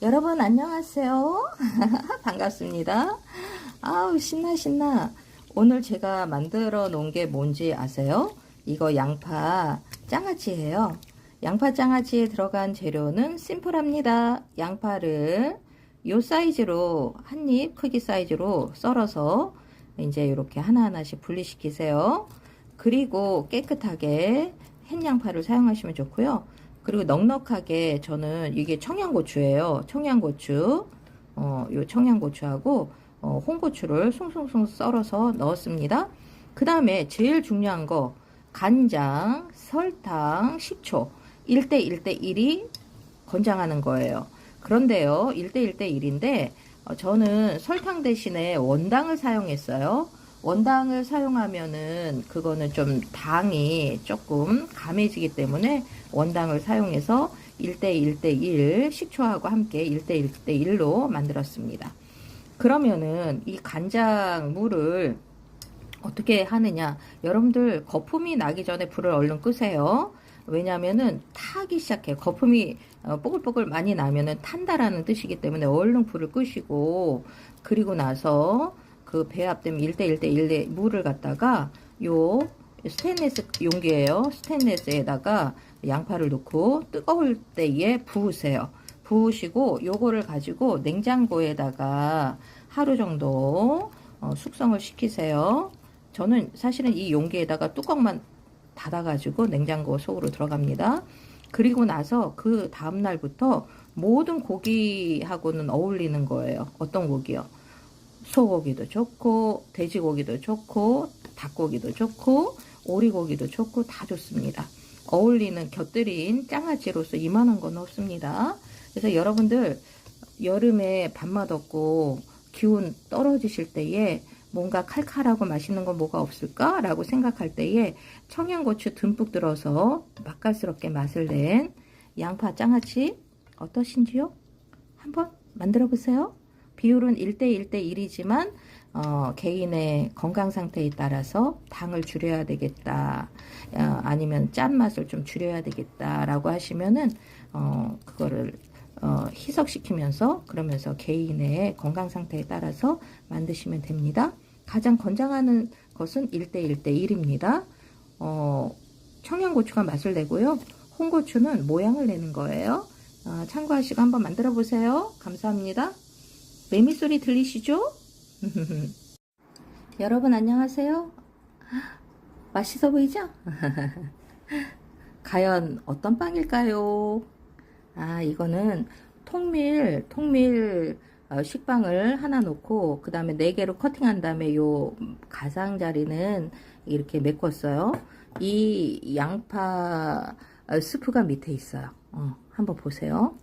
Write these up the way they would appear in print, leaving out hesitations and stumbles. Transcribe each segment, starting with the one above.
여러분 안녕하세요. 반갑습니다. 아우 신나. 오늘 제가 만들어 놓은 게 뭔지 아세요? 이거 양파 장아찌예요. 양파 장아찌에 들어간 재료는 심플합니다. 양파를 요 사이즈로 한 입 크기 사이즈로 썰어서 이제 이렇게 하나하나씩 분리시키세요. 그리고 깨끗하게 햇 양파를 사용하시면 좋고요. 그리고 넉넉하게 저는 이게 청양고추예요. 청양고추, 요 청양고추하고 홍고추를 숭숭숭 썰어서 넣었습니다. 그 다음에 제일 중요한 거 간장, 설탕, 식초 1대1대1이 권장하는 거예요. 그런데요, 1대1대1인데 저는 설탕 대신에 원당을 사용했어요. 원당을 사용하면은 그거는 좀 당이 조금 감해지기 때문에 원당을 사용해서 1대1대1 식초하고 함께 1대1대1로 만들었습니다. 그러면은 이 간장물을 어떻게 하느냐, 여러분들 거품이 나기 전에 불을 얼른 끄세요. 왜냐면은 타기 시작해. 거품이 뽀글뽀글 많이 나면은 탄다라는 뜻이기 때문에 얼른 불을 끄시고, 그리고 나서 그 배합되면 1대1대1의 물을 갖다가 요 스테인리스 용기예요. 스테인리스에다가 양파를 넣고 뜨거울 때에 부으세요. 부으시고 요거를 가지고 냉장고에다가 하루 정도 숙성을 시키세요. 저는 사실은 이 용기에다가 뚜껑만 닫아가지고 냉장고 속으로 들어갑니다. 그리고 나서 그 다음날부터 모든 고기하고는 어울리는 거예요. 어떤 고기요? 소고기도 좋고 돼지고기도 좋고 닭고기도 좋고 오리고기도 좋고 다 좋습니다. 어울리는 곁들인 장아찌로서 이만한 건 없습니다. 그래서 여러분들 여름에 밥맛 없고 기운 떨어지실 때에 뭔가 칼칼하고 맛있는 건 뭐가 없을까? 라고 생각할 때에 청양고추 듬뿍 들어서 맛깔스럽게 맛을 낸 양파 장아찌 어떠신지요? 한번 만들어 보세요. 비율은 1대1대1이지만 개인의 건강 상태에 따라서 당을 줄여야 되겠다, 아니면 짠맛을 좀 줄여야 되겠다 라고 하시면은 그거를 희석시키면서 그러면서 개인의 건강 상태에 따라서 만드시면 됩니다. 가장 권장하는 것은 1대1대1입니다. 청양고추가 맛을 내고요. 홍고추는 모양을 내는 거예요. 참고하시고 한번 만들어 보세요. 감사합니다. 매미 소리 들리시죠? 여러분 안녕하세요. 맛있어 보이죠? 과연 어떤 빵일까요? 이거는 통밀 식빵을 하나 놓고 그 다음에 4개로 커팅한 다음에 요 가장자리는 이렇게 메꿨어요. 이 양파 스프가 밑에 있어요. 한번 보세요.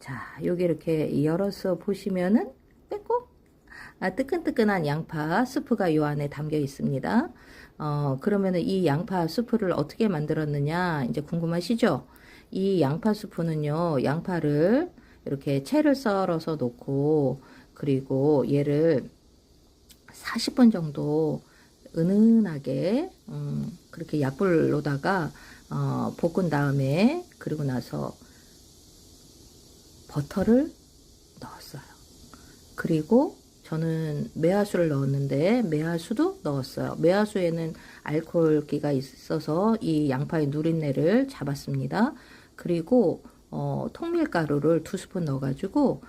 자, 여기 이렇게 열어서 보시면은 빼고 뜨끈뜨끈한 양파 스프가 요 안에 담겨 있습니다. 그러면은 이 양파 스프를 어떻게 만들었느냐 이제 궁금하시죠? 이 양파 스프는요, 양파를 이렇게 채를 썰어서 놓고 그리고 얘를 40분 정도 은은하게 그렇게 약불로다가 볶은 다음에 그리고 나서 버터를 넣었어요. 그리고 저는 매화수를 넣었는데 매화수도 넣었어요. 매화수에는 알코올기가 있어서 이 양파의 누린내를 잡았습니다. 그리고 통밀가루를 2스푼 넣어가지고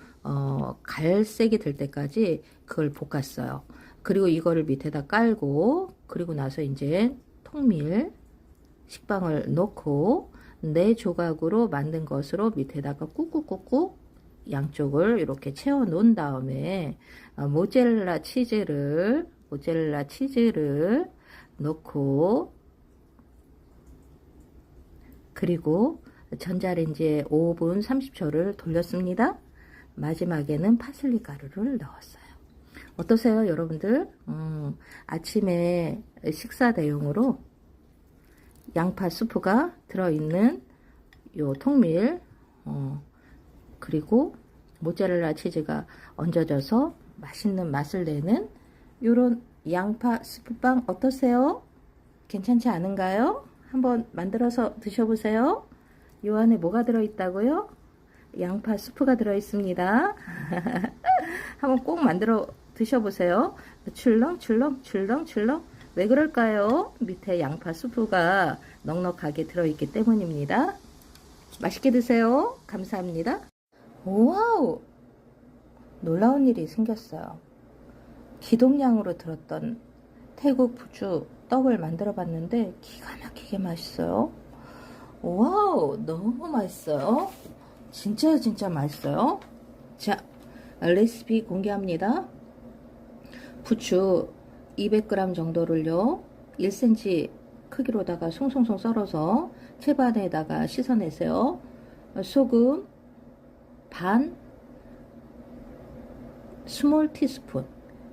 갈색이 될 때까지 그걸 볶았어요. 그리고 이거를 밑에다 깔고 그리고 나서 이제 통밀 식빵을 넣고 4조각으로 만든 것으로 밑에다가 꾹꾹꾹꾹 양쪽을 이렇게 채워 놓은 다음에 모짜렐라 치즈를 넣고 그리고 전자레인지에 5분 30초를 돌렸습니다. 마지막에는 파슬리 가루를 넣었어요. 어떠세요, 여러분들? 아침에 식사 대용으로 양파 수프가 들어있는 요 통밀 그리고 모짜렐라 치즈가 얹어져서 맛있는 맛을 내는 요런 양파 스프빵 어떠세요? 괜찮지 않은가요? 한번 만들어서 드셔보세요. 요 안에 뭐가 들어있다고요? 양파 수프가 들어있습니다. 한번 꼭 만들어 드셔보세요. 출렁출렁. 왜 그럴까요? 밑에 양파 수프가 넉넉하게 들어있기 때문입니다. 맛있게 드세요. 감사합니다. 와우! 놀라운 일이 생겼어요. 기동량으로 들었던 태국 부추 떡을 만들어 봤는데 기가 막히게 맛있어요. 와우, 너무 맛있어요. 진짜 맛있어요. 자, 레시피 공개합니다. 부추 200g 정도를요 1cm 크기로다가 송송송 썰어서 채반에다가 씻어내세요. 소금 반 스몰 티스푼,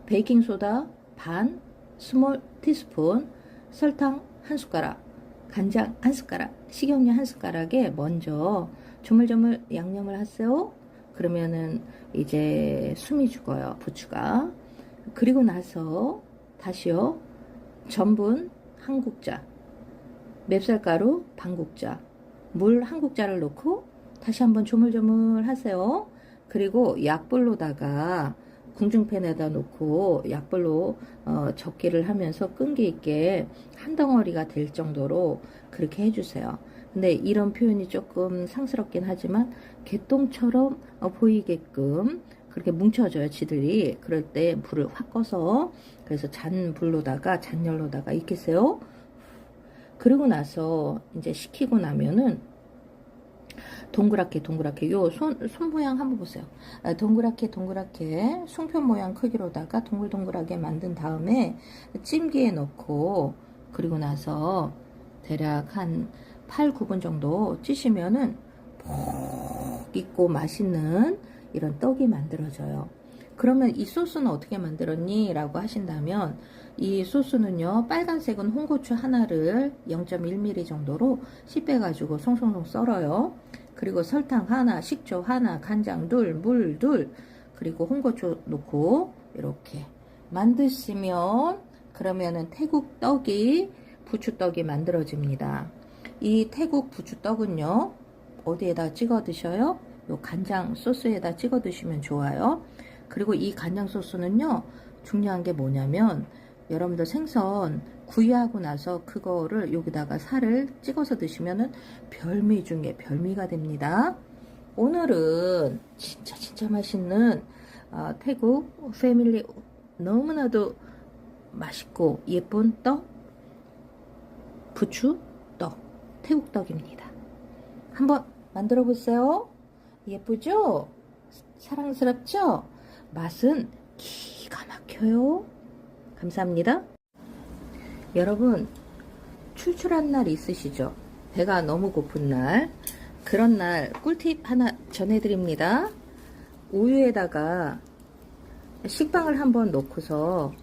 베이킹소다 반 스몰 티스푼, 설탕 1숟가락, 간장 1숟가락, 식용유 1숟가락에 먼저 조물조물 양념을 하세요. 그러면은 이제 숨이 죽어요, 부추가. 그리고 나서 다시요, 전분 1국자, 맵쌀가루 반국자, 물 1국자를 넣고 다시 한번 조물조물 하세요. 그리고 약불로다가 궁중팬에다 놓고 약불로 적기를 하면서 끈기 있게 한 덩어리가 될 정도로 그렇게 해주세요. 근데 이런 표현이 조금 상스럽긴 하지만 개똥처럼 보이게끔 그렇게 뭉쳐져요, 지들이. 그럴 때 불을 확 꺼서, 그래서 잔열로다가 익히세요. 그리고 나서 이제 식히고 나면은 동그랗게 요 손 모양 한번 보세요. 동그랗게 송편 모양 크기로다가 동글동글하게 만든 다음에 찜기에 넣고, 그리고 나서 대략 한 8, 9분 정도 찌시면은 푹 익고 맛있는 이런 떡이 만들어져요. 그러면 이 소스는 어떻게 만들었니? 라고 하신다면, 이 소스는요, 빨간색은 홍고추 하나를 0.1mm 정도로 씨 빼가지고 송송송 썰어요. 그리고 설탕 하나, 식초 하나, 간장 둘, 물 둘, 그리고 홍고추 넣고 이렇게 만드시면, 그러면은 태국 떡이, 부추떡이 만들어집니다. 이 태국 부추떡은요, 어디에다 찍어 드셔요? 요 간장 소스에다 찍어 드시면 좋아요. 그리고 이 간장 소스는요, 중요한 게 뭐냐면, 여러분들 생선 구이하고 나서 그거를 여기다가 살을 찍어서 드시면은 별미 중에 별미가 됩니다. 오늘은 진짜 맛있는 태국 패밀리 너무나도 맛있고 예쁜 떡, 부추 떡, 태국 떡입니다. 한번 만들어 보세요. 예쁘죠? 사랑스럽죠? 맛은 기가 막혀요. 감사합니다. 여러분, 출출한 날 있으시죠? 배가 너무 고픈 날, 그런 날 꿀팁 하나 전해드립니다. 우유에다가 식빵을 한번 넣고서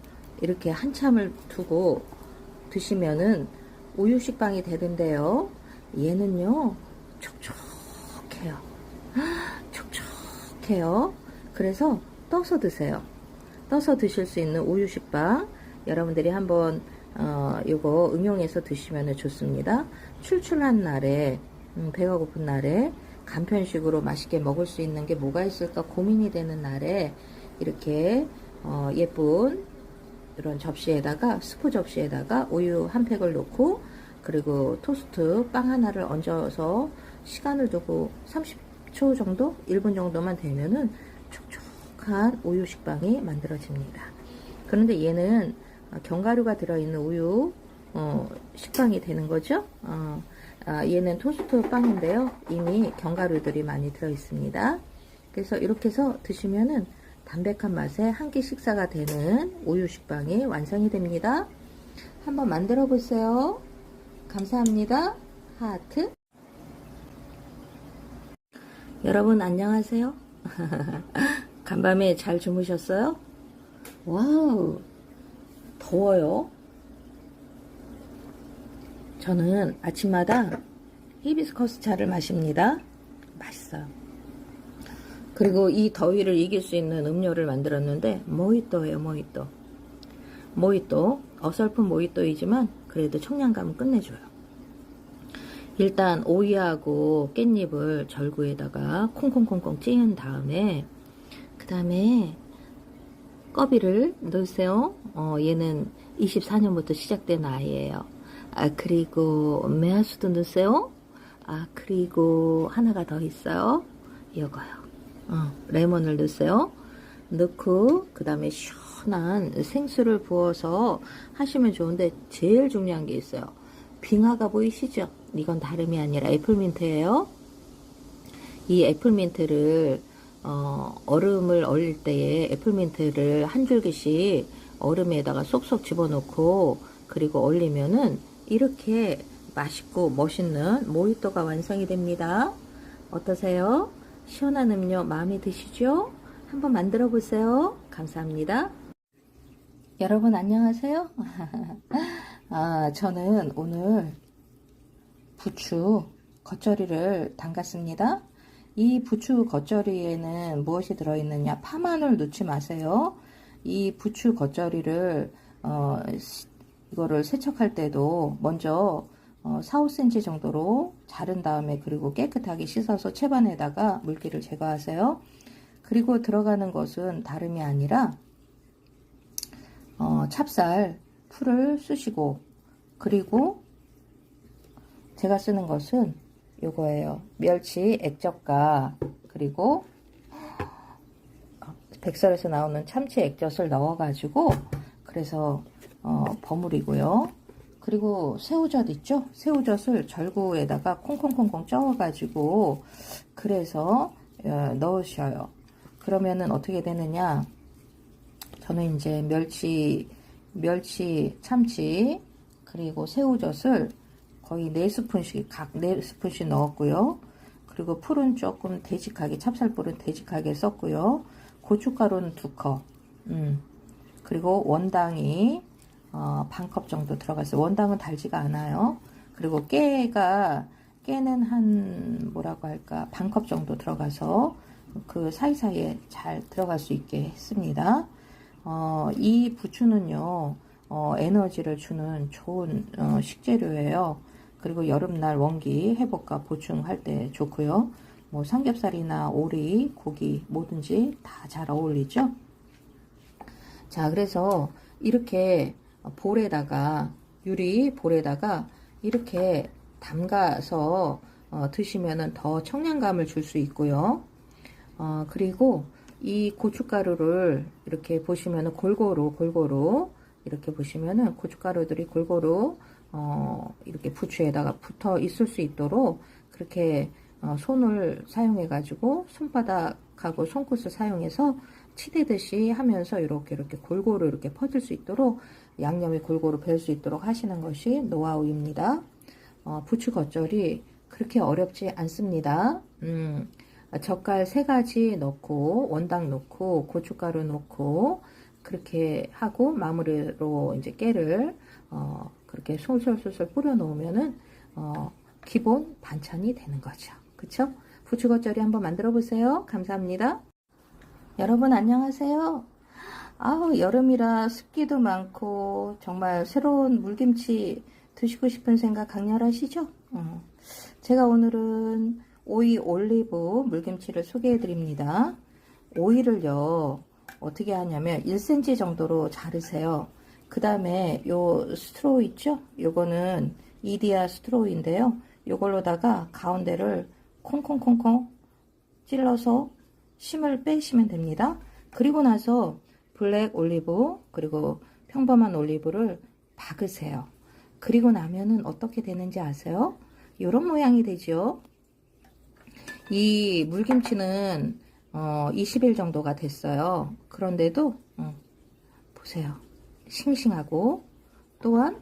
이렇게 한참을 두고 드시면은 우유 식빵이 되는데요. 얘는요, 촉촉해요. 촉촉해요. 그래서 떠서 드세요. 떠서 드실 수 있는 우유 식빵, 여러분들이 한번 요거 응용해서 드시면 좋습니다. 출출한 날에, 배가 고픈 날에 간편식으로 맛있게 먹을 수 있는 게 뭐가 있을까 고민이 되는 날에 이렇게 예쁜 이런 접시에다가, 스프 접시에다가 우유 한 팩을 넣고, 그리고 토스트 빵 하나를 얹어서 시간을 두고 30초 정도, 1분 정도만 되면은 촉촉한 우유 식빵이 만들어집니다. 그런데 얘는 견과류가 들어있는 우유 식빵이 되는 거죠. 얘는 토스트 빵인데요, 이미 견과류들이 많이 들어있습니다. 그래서 이렇게 해서 드시면은 담백한 맛에 한 끼 식사가 되는 우유 식빵이 완성이 됩니다. 한번 만들어 보세요. 감사합니다. 하트. 여러분 안녕하세요. 간밤에 잘 주무셨어요? 와우, 더워요. 저는 아침마다 히비스커스 차를 마십니다. 맛있어요. 그리고 이 더위를 이길 수 있는 음료를 만들었는데 모히또예요. 모히또 어설픈 모히또이지만 그래도 청량감은 끝내줘요. 일단 오이하고 깻잎을 절구에다가 콩콩콩콩 찌은 다음에 그 다음에 꺼비를 넣으세요. 얘는 24년부터 시작된 아이예요. 그리고 매화수도 넣으세요. 그리고 하나가 더 있어요. 이거요. 레몬을 넣으세요. 넣고 그 다음에 시원한 생수를 부어서 하시면 좋은데 제일 중요한 게 있어요. 빙하가 보이시죠? 이건 다름이 아니라 애플민트예요. 이 애플민트를 얼음을 얼릴 때에 애플민트를 한 줄기씩 얼음에다가 쏙쏙 집어넣고 그리고 얼리면은 이렇게 맛있고 멋있는 모히또가 완성이 됩니다. 어떠세요? 시원한 음료 마음에 드시죠? 한번 만들어 보세요. 감사합니다. 여러분 안녕하세요. 저는 오늘 부추 겉절이를 담갔습니다. 이 부추 겉절이에는 무엇이 들어있느냐? 파마늘 넣지 마세요. 이 부추 겉절이를 이거를 세척할 때도 먼저 4, 5cm 정도로 자른 다음에 그리고 깨끗하게 씻어서 채반에다가 물기를 제거하세요. 그리고 들어가는 것은 다름이 아니라 찹쌀 풀을 쓰시고 그리고 제가 쓰는 것은 요거예요. 멸치 액젓과 그리고 백설에서 나오는 참치 액젓을 넣어 가지고 그래서 버무리고요. 그리고 새우젓 있죠? 새우젓을 절구에다가 콩콩콩콩 쪄 가지고 그래서 넣으셔요. 그러면은 어떻게 되느냐? 저는 이제 멸치, 참치 그리고 새우젓을 거의 4스푼씩 각 4스푼씩 넣었고요. 그리고 풀은 조금 되직하게 찹쌀풀은 되직하게 썼고요. 고춧가루는 2컵. 그리고 원당이 반컵 정도 들어갔어요. 원당은 달지가 않아요. 그리고 깨는 한 뭐라고 할까 반컵 정도 들어가서 그 사이사이에 잘 들어갈 수 있게 했습니다. 이 부추는요 에너지를 주는 좋은 식재료예요. 그리고 여름날 원기 회복과 보충할 때 좋고요. 뭐 삼겹살이나 오리, 고기 뭐든지 다 잘 어울리죠. 자, 그래서 이렇게 볼에다가 유리 볼에다가 이렇게 담가서 드시면은 더 청량감을 줄 수 있고요. 그리고 이 고춧가루를 이렇게 보시면은 골고루 이렇게 보시면은 고춧가루들이 골고루 이렇게 부추에다가 붙어 있을 수 있도록 그렇게 손을 사용해 가지고 손바닥하고 손끝을 사용해서 치대듯이 하면서 이렇게 골고루 이렇게 퍼질 수 있도록 양념이 골고루 별 수 있도록 하시는 것이 노하우입니다. 부추 겉절이 그렇게 어렵지 않습니다. 젓갈 3가지 넣고 원당 넣고 고춧가루 넣고 그렇게 하고 마무리로 이제 깨를 그렇게 솔솔솔솔 뿌려 놓으면은 기본 반찬이 되는 거죠. 그쵸? 부추 겉절이 한번 만들어 보세요. 감사합니다. 여러분 안녕하세요. 여름이라 습기도 많고 정말 새로운 물김치 드시고 싶은 생각 강렬하시죠? 제가 오늘은 오이 올리브 물김치를 소개해 드립니다. 오이를요 어떻게 하냐면 1cm 정도로 자르세요. 그 다음에 요 스트로우 있죠? 요거는 이디야 스트로우인데요. 요걸로다가 가운데를 콩콩콩콩 찔러서 심을 빼시면 됩니다. 그리고 나서 블랙 올리브 그리고 평범한 올리브를 박으세요. 그리고 나면은 어떻게 되는지 아세요? 요런 모양이 되죠. 이 물김치는 20일 정도가 됐어요. 그런데도 보세요. 싱싱하고 또한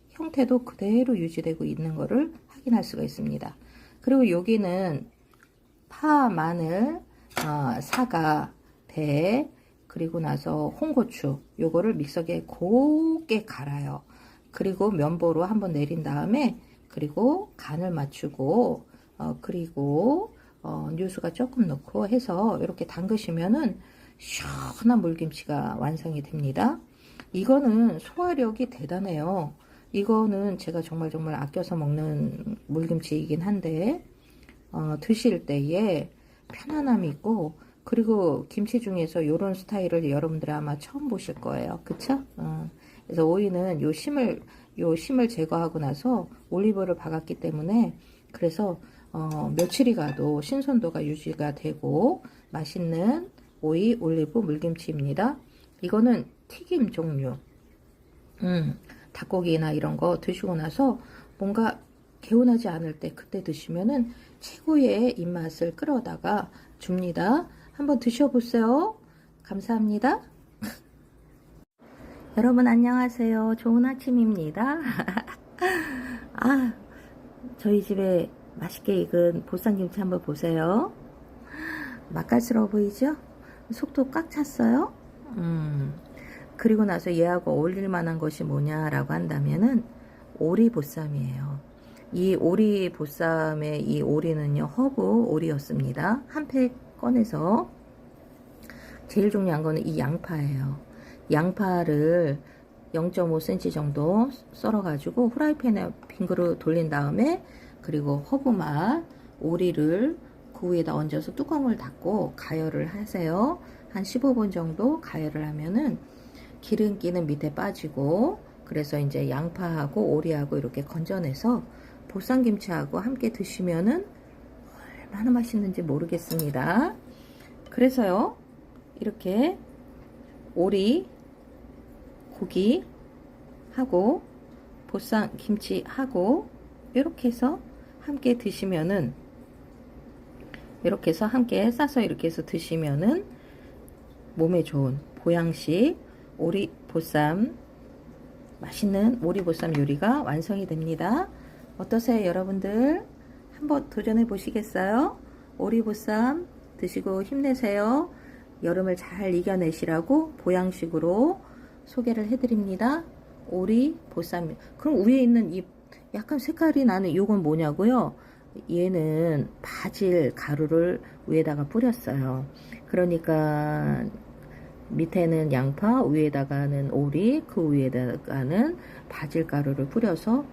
형태도 그대로 유지되고 있는 것을 확인할 수가 있습니다. 그리고 여기는 파, 마늘, 사과, 배 그리고 나서 홍고추 요거를 믹서기에 곱게 갈아요. 그리고 면보로 한번 내린 다음에 그리고 간을 맞추고 그리고 뉴스가 조금 넣고 해서 이렇게 담그시면은 시원한 물김치가 완성이 됩니다. 이거는 소화력이 대단해요. 이거는 제가 정말 아껴서 먹는 물김치이긴 한데, 드실 때에 편안함이 있고, 그리고 김치 중에서 요런 스타일을 여러분들이 아마 처음 보실 거예요. 그쵸? 그래서 오이는 요 심을 제거하고 나서 올리브를 박았기 때문에, 그래서 며칠이 가도 신선도가 유지가 되고 맛있는 오이 올리브 물김치입니다. 이거는 튀김 종류. 닭고기나 이런 거 드시고 나서 뭔가 개운하지 않을 때 그때 드시면은 최고의 입맛을 끌어다가 줍니다. 한번 드셔보세요. 감사합니다. 여러분 안녕하세요. 좋은 아침입니다. 아, 저희 집에 맛있게 익은 보쌈김치 한번 보세요. 맛깔스러워 보이죠? 속도 꽉 찼어요. 그리고 나서 얘하고 어울릴 만한 것이 뭐냐라고 한다면은 오리보쌈이에요. 이 오리보쌈의 이 오리는요, 허브 오리였습니다. 한 팩 꺼내서 제일 중요한 거는 이 양파예요. 양파를 0.5cm 정도 썰어가지고 후라이팬에 빙그르 돌린 다음에, 그리고 허브맛 오리를 그 위에다 얹어서 뚜껑을 닫고 가열을 하세요. 한 15분 정도 가열을 하면은 기름기는 밑에 빠지고, 그래서 이제 양파하고 오리하고 이렇게 건져내서 보쌈김치하고 함께 드시면은 얼마나 맛있는지 모르겠습니다. 그래서요, 이렇게 오리 고기하고 보쌈김치하고 이렇게 해서 함께 드시면은, 이렇게 해서 함께 싸서 이렇게 해서 드시면은 몸에 좋은 보양식 오리 보쌈, 맛있는 오리 보쌈 요리가 완성이 됩니다. 어떠세요, 여러분들? 한번 도전해 보시겠어요? 오리 보쌈 드시고 힘내세요. 여름을 잘 이겨내시라고 보양식으로 소개를 해드립니다. 오리 보쌈. 그럼 위에 있는 이 약간 색깔이 나는 이건 뭐냐고요? 얘는 바질 가루를 위에다가 뿌렸어요. 그러니까 밑에는 양파, 위에다가는 오리, 그 위에다가는 바질 가루를 뿌려서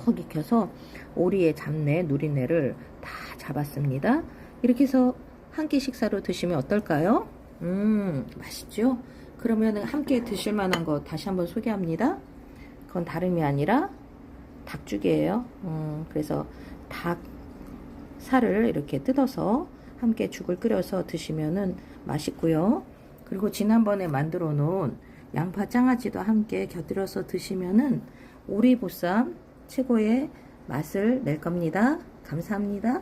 푹 익혀서 오리의 잡내, 누린내를 다 잡았습니다. 이렇게 해서 한 끼 식사로 드시면 어떨까요? 맛있죠? 그러면 함께 드실 만한 거 다시 한번 소개합니다. 그건 다름이 아니라 닭죽이에요. 그래서 닭 살을 이렇게 뜯어서 함께 죽을 끓여서 드시면은 맛있고요. 그리고 지난번에 만들어 놓은 양파 장아찌도 함께 곁들여서 드시면은 오리보쌈 최고의 맛을 낼 겁니다. 감사합니다.